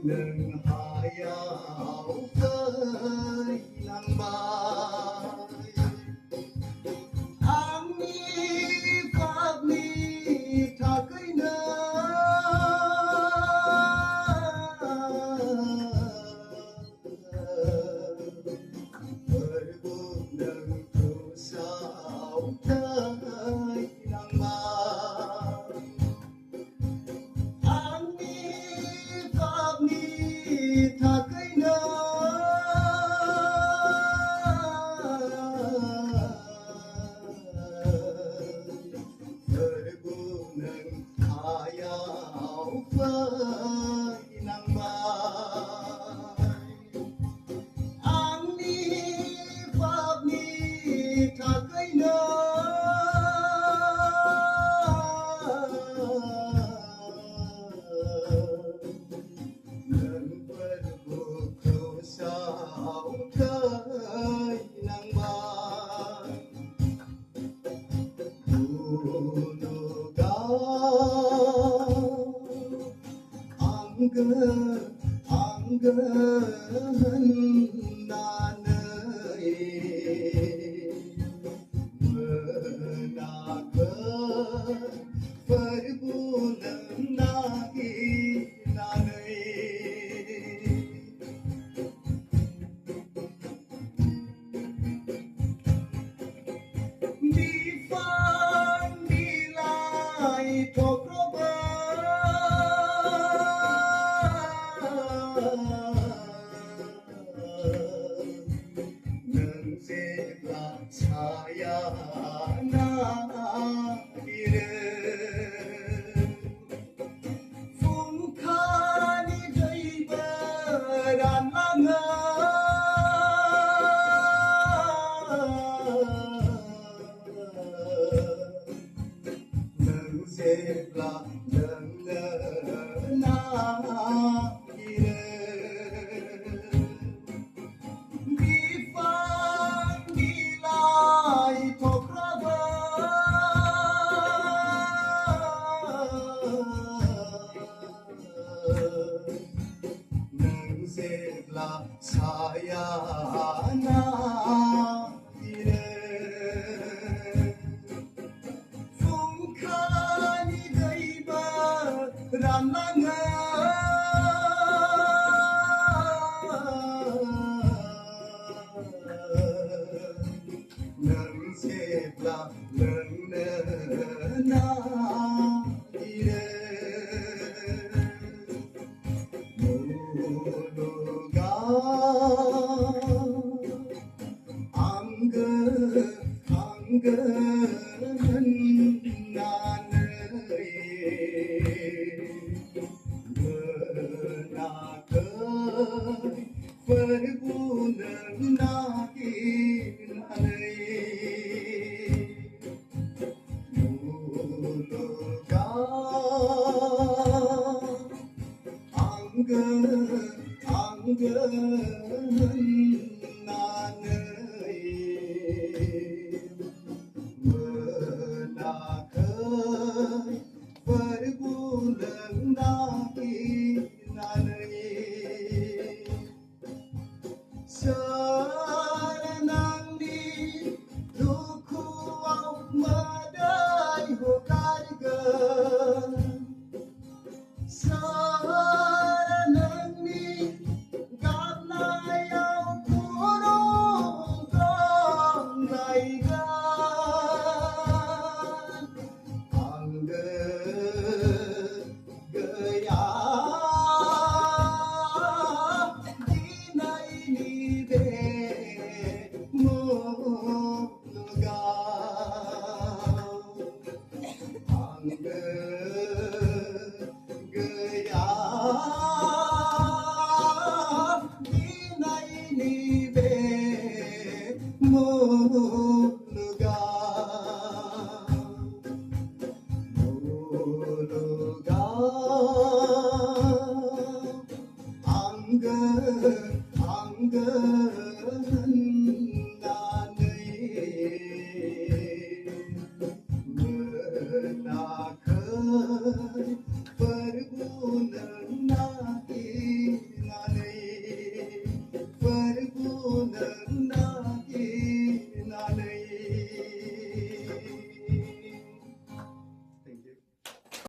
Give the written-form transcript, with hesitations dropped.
nâng hayao khơi lang bay ami pháp ni tha cây nơ ơi buông nâng thu sao khơi lang bay tha cây nơ thời buông nâng hayao phơi nắng bay an ni pháp ni tha cây nơ sao khơi nắng bay buồn cao angger nanai menaker perbulan nagi nanai thuộc nâng dễ là saya na phung khani dây bờ đàn nâng dễ là nâng na nâng dệt là saya na phung khani dây bờ ran nang nâng dệt là nâng na angger nanai menaker perbulan nagi nanai muluga angger